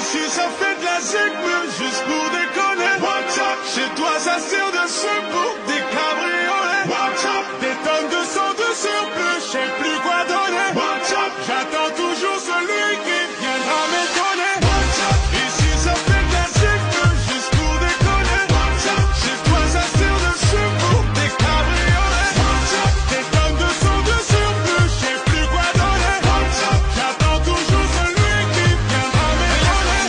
Ici ça fait de la zig, mais juste pour déconner. Watch up, chez toi ça sert de soupe pour des cabriolets. Watch up, des tonnes de sang de surplus, je sais plus quoi donner. Watch up, j'attends toujours celui qui viendra m'étonner. Watch up, ici ça fait de la zig, mais juste pour déconner. Watch up, chez toi ça sert de soupe pour des cabriolets. Watch up, des tonnes de sang de surplus, je sais plus quoi donner. Watch up, j'attends toujours celui qui viendra m'étonner.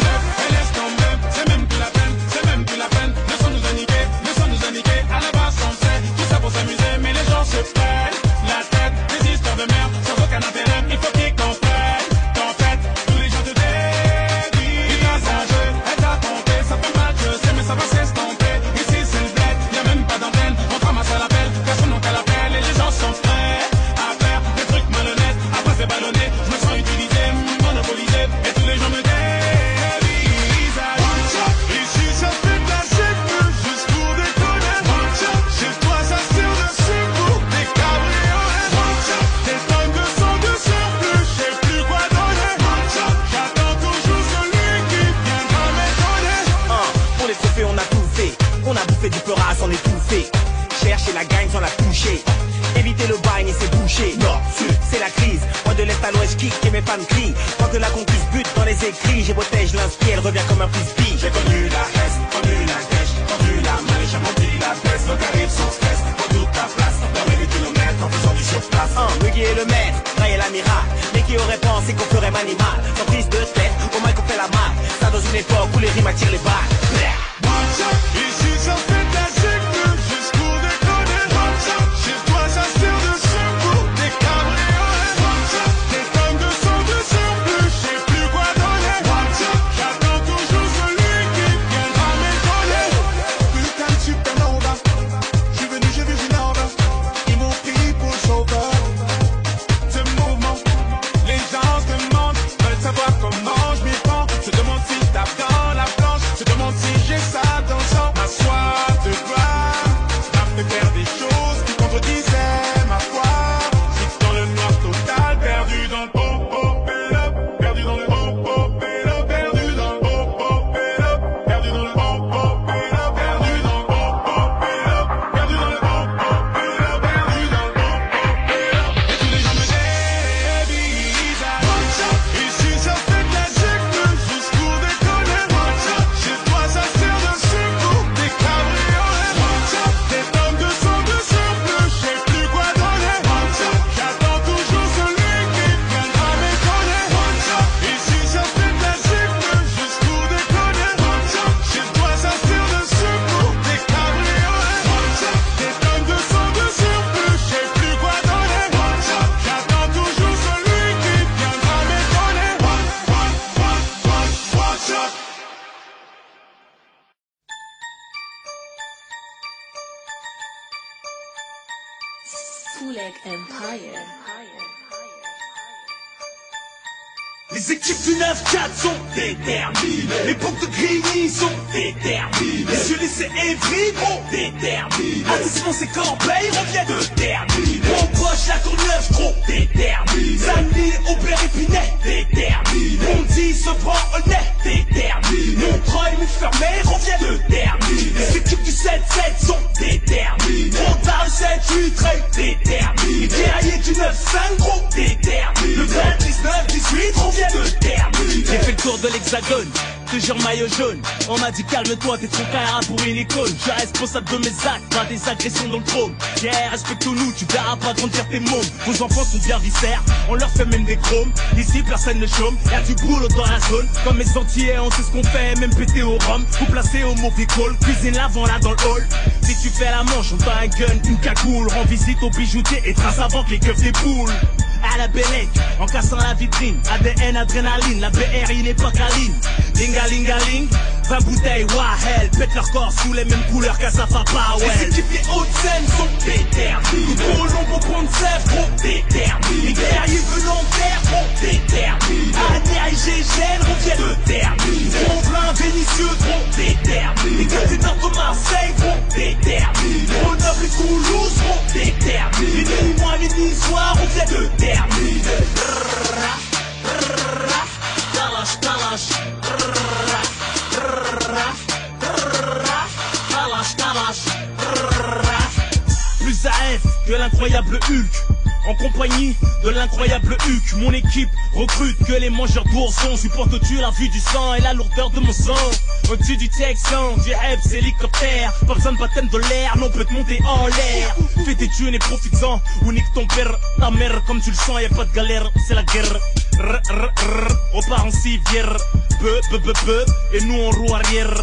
Laisse tomber, c'est même plus la peine, c'est même plus la peine. Laissons nous niquer, à la base on sait, tout ça pour s'amuser, mais les gens se prennent la tête, des histoires de merde, sans aucun intérêt, il faut qu'ils comprennent qu'en fait, tous les gens te dédient. Il t'a sangé, elle t'a trompé, ça fait mal, je sais, mais ça va s'estomper. Ici c'est le bled, y'a même pas d'antenne, on ramasse à l'appel, personne n'a qu'à l'appel, et les gens sont prêts à faire des trucs malhonnêtes, après c'est ballonné, je me sens utilisé, monopolisé, et tous les gens me dévisagent. Ici ça fait de la zig, juste pour déconner. Chez toi ça sert de soupe pour des cabriolets. Des tonnes de sang de surplus, je sais plus quoi donner. J'attends toujours celui qui viendra m'étonner. Pour les trophées on a tout fait, on a bouffé du peur à s'en étouffer. Chercher la gagne sans la toucher, éviter le bagne et c'est bouché. Nord, sud, c'est la crise, moi de l'est à l'ouest kick et mes fans crient. Quand que la concuse bute dans les écrits, j'ai protège l'inspire, elle revient comme un frisbee. J'ai connu la haine, connu la dèche, connu la malle, j'ai menti la baisse, donc arrive sans stress, prends toute ta place, dans les kilomètres en faisant du surplace. Muguet est le maître, Ray est l'amiral, mais qui aurait pensé qu'on ferait manimal. Sans prise de tête, au moins qu'on fait la malle, ça dans une époque où les rimes attirent les balles. Ici ça fait de la zig, juste pour déconner. Chez toi ça sert de soupe pour des cabriolets. Des tonnes de sang de surplus, je sais plus quoi donner. J'attends toujours celui qui viendra m'étonner. Putain de supernova, j'suis venu, j'ai vu Ginova. Ils m'ont pris pour le sauveur. Ce mouvement, les gens se demandent, veulent savoir comment je m'y prends. Se demandent si je tape dans la planche, se demandent si j'ai ça dans le sang. Ma soif de gloire m'a fait faire des choses qui contredisaient ma foi. J'suis dans le noir total, perdu dans le pop-up, perdu dans le pop-up, perdu dans le pop-up, perdu dans le pop-up, perdu dans le pop-up, perdu dans le pop-up, perdu dans le pop-up. Et tous les gens me dévisagent. Ici ça fait de la zig, juste pour déconner. Chez toi ça sert de soupe pour des cabriolets. Des tonnes de sang de surplus, je sais plus quoi donner. J'attends toujours celui qui viendra m'étonner. Ici ça fait de la zig, juste pour déconner. Chez toi ça sert de soupe pour des cabriolets. Des tonnes de sang de surplus, je sais plus quoi donner. J'attends toujours celui qui viendra m'étonner. Watch up. Fuleg Empire. Les équipes du 9-4 sont déterminées. Les boucles de Grigny sont déterminées. Les yeux laissés Évry trop déterminés. Addition c'est Corbeil revient de terminer. Mon poche la Courneuve trop déterminé. Saint-Denis au Père Épinay déterminé. On dit se prend honnête déterminé. Montreuil Montfermeil revient de terminer. Les équipes du 7-7 sont déterminées. On parle 7-8 très déterminé. Les guerriers du 9-5 trop déterminés. Le 20-19-18 revient de terminer. J'ai fait le tour de l'hexagone, toujours maillot jaune. On m'a dit calme-toi, t'es trop carré pour une icône. Je suis responsable de mes actes, pas des agressions dans le trône. Yeah, respecte-nous, tu verras pas grandir tes mômes. Vos enfants sont bien viscères, on leur fait même des chromes. Ici personne ne chôme, y'a du boulot dans la zone. Comme mes Antillais, on sait ce qu'on fait, même péter au rhum. Ou placer au mauvais call, cuisine l'avant là dans le hall. Si tu fais la manche, on t'a un gun, une cagoule. Rends visite au bijoutier et trace avant que les keufs des poules. À la Bellec, en cassant la vitrine. ADN, adrénaline, la BR il n'est pas câline. Lingalingaling, 20 bouteilles, wahel. Pète leur corps sous les mêmes couleurs qu'à Safa Powell. Les équipiers Haute-Seine sont déterminés. Trop long pour prendre sèvres, trop déterminés. Les guerriers venant terre, trop déterminés. ADA et GGN reviennent de terminer. Tromblin, Vénitieux, trop déterminés. Les candidats de Marseille, trop déterminés. Grenoble et Toulouse, trop déterminés. Les Nîmois et les Niçois reviennent de terminer. Talash, talash. que l'incroyable Hulk. En compagnie de l'incroyable Hulk, mon équipe recrute que les mangeurs d'oursons. Supportes-tu la vue du sang et la lourdeur de mon sang? Au-dessus du Texan, du Hebs, hélicoptère. Pas besoin de baptême de l'air, non peut te monter en l'air. Fais tes thunes et profites-en, ou nique ton père, ta mère. Comme tu le sens, y'a pas de galère, c'est la guerre. Repart en civière, peu, et nous on roue arrière.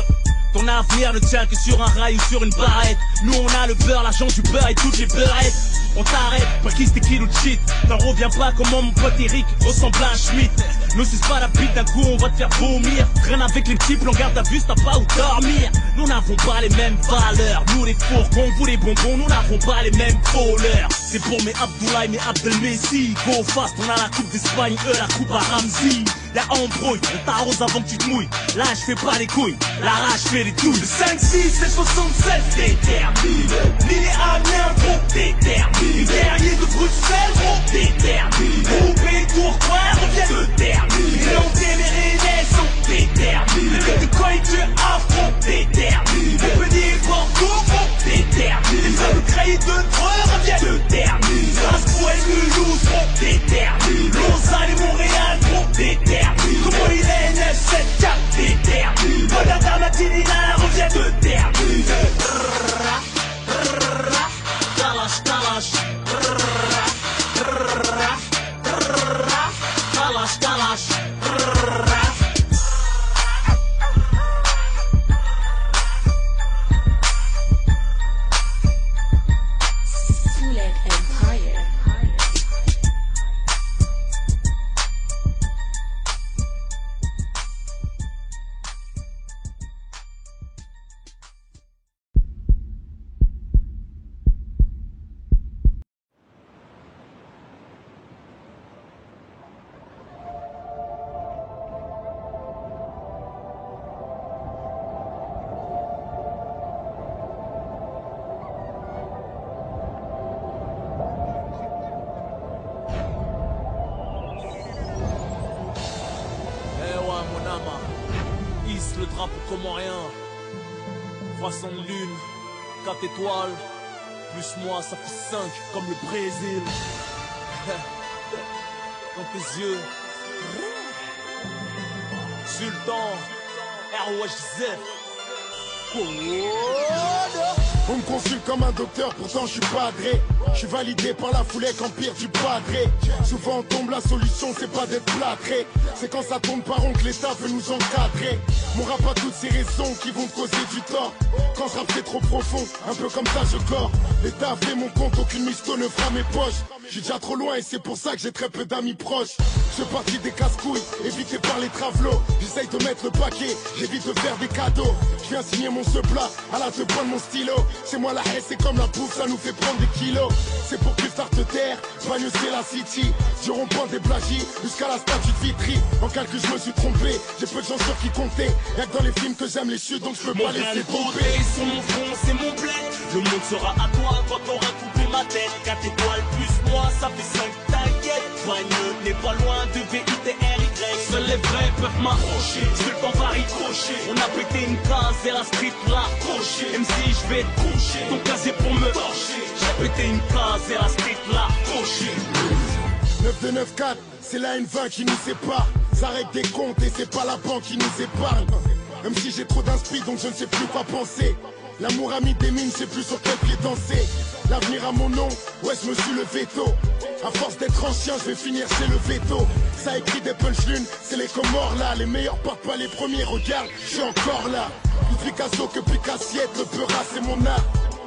Ton avenir ne tient que sur un rail ou sur une barrette. Nous on a le beurre, l'argent du beurre et toutes les beurrettes. On t'arrête, pas qui c'était qui nous cheat. T'en reviens pas comment mon pote Eric ressemble à un Schmitt. Ne suce pas la bite d'un coup, on va te faire vomir. Traîne avec les types, on garde à vue, t'as pas où dormir. Nous n'avons pas les mêmes valeurs. Nous les fourgons, vous les bonbons, nous n'avons pas les mêmes voleurs. C'est pour mes Abdoulaye, mes Abdel Messi. Go fast, on a la coupe d'Espagne, eux la coupe à Ramsey. Y'a embrouille, on t'arrose avant que tu te mouilles. Là je fais pas les couilles, la rage fait les douilles. 5, 6, 7, 67, détermine. Linéanien, gros, détermine. Les guerriers de Bruxelles, gros, détermine. Groupé, Tourcoing, revient, détermine. Les Antémérinais sont déterminés. Les coïtus afro, détermine. Montpellier, Bordeaux, gros, détermine. Les hommes créés de Dreux, revient, détermine. Strasbourg et Mulhouse, gros, détermine. Lausanne et Montréal, gros, détermine. Comment il est 9, 7, 4, détermine. Bonata, Matinina, revient, détermine. Kalash, kalash. Kalash, kalash. Fuleg Empire. Le drapeau comorien, croissant de lune, 4 étoiles, plus moi ça fait 5 comme le Brésil. Dans tes yeux, Sultan, ROHZ. On me consulte comme un docteur, pourtant je suis padré. Je suis validé par la foulée qu'empire du padré. Souvent on tombe, la solution c'est pas d'être plâtré. C'est quand ça tourne par rond que l'État veut nous encadrer. Mon rap a toutes ces raisons qui vont te causer du tort. Quand ce rap c'est trop profond, un peu comme ça je corps. L'État fait mon compte, aucune mysto ne fera mes poches. Je suis déjà trop loin et c'est pour ça que j'ai très peu d'amis proches. Je fais partie des casse-couilles, évité par les travelots. J'essaye de mettre le paquet, j'évite de faire des cadeaux. Je viens signer mon plat, à la te prendre mon stylo. C'est moi la haine, c'est comme la bouffe, ça nous fait prendre des kilos. C'est pour plus tard te taire, Bagneux c'est la city. Du rond-point des plagies jusqu'à la statue de Vitry. En calcul je me suis trompé, j'ai peu de gens sur qui compter. Y'a que dans les films que j'aime les chutes, donc je peux pas laisser tomber. Sur mon front, c'est mon bled. Le monde sera à toi quand t'auras coupé ma tête. 4 étoiles plus moi, ça fait 5, t'inquiète. Bagneux n'est pas loin de VITRY. Seuls les vrais peuvent m'accrocher. Sultan va ricocher. On a pété une case et la street l'a accroché. Même si je vais te coucher, ton casier pour me torcher. J'ai pété une case et la street l'a accroché. 9294, c'est la N20 qui nous sépare. Ça règle des comptes et c'est pas la banque qui nous épargne. Même si j'ai trop d'inspi donc je ne sais plus quoi penser. L'amour a mis des mines, je sais plus sur quel pied danser. L'avenir à mon nom, ouais je me suis le veto. À force d'être ancien, je vais finir chez le veto. Ça écrit des punchlines, c'est les Comores là. Les meilleurs partent pas les premiers, regarde, je suis encore là. Plus Picasso que Picassiette, le peurat c'est mon art.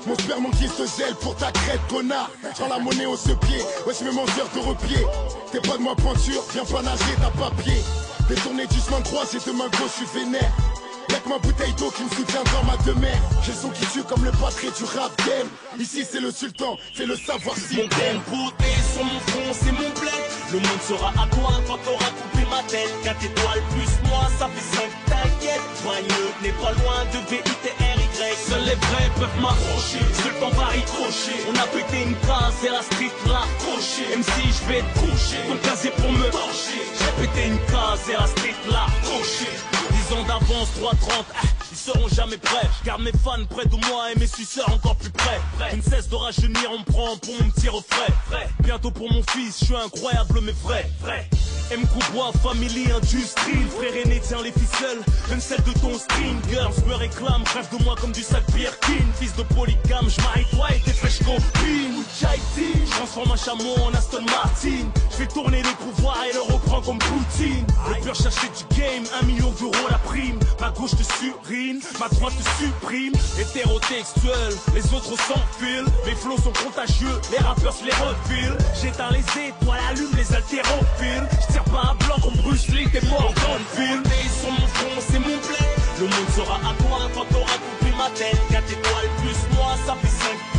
Mon sperme qui se gèle pour ta crête, connard. Prends la monnaie au sepied, ouais je mets mon heure de repied. T'es pas de ma pointure, viens pas nager, t'as pas pied. Détourné du chemin droit, j'ai deux mains gauches, je suis vénère. Y'a que ma bouteille d'eau qui me soutient dans ma demeure. J'ai le son qui tue comme le patré du rap game. Ici c'est le sultan, fais le savoir si mon tempo sur mon front, c'est mon bled. Le monde sera à toi quand t'auras coupé ma tête. 4 étoiles plus moi, ça fait 5, t'inquiète. Bagneux n'est pas loin de VITRY. Seuls les vrais peuvent m'accrocher. Sultan va ricocher. On a pété une case et la street l'a accroché. Même si je vais te coucher, ton casier pour me torcher. J'ai pété une case et la street l'a accroché. 10 ans d'avance, 3,30, ils seront jamais prêts. Je garde mes fans près de moi et mes suceurs encore plus près. Je ne cesse de rajeunir, on me prend pour mon petit refrain. Bientôt pour mon fils, je suis incroyable mais vrai. M. Coubois, family, industrie. Le frère aîné tient les ficelles, même celle de ton string. Girls me réclament, rêve de moi comme du sac Birkin. Fils de polygame, je marie toi et tes fraîches copines. Je transforme un chameau en Aston Martin. Je fais tourner les pouvoirs et le reprends comme Poutine. Le pur chercher du game, 1 million d'euros la prime. Ma gauche te surine, ma droite te supprime. Hétérotextuel, les autres s'enfilent. Mes flots sont contagieux, les rappeurs se les refilent. J'éteins les étoiles, allume les haltérophiles. Je tire pas un blanc comme Bruce Lee, t'es mort dans le film. Et sur mon front, c'est mon blé. Le monde sera à toi quand t'auras compris ma tête. 4 étoiles plus moi, ça fait 5.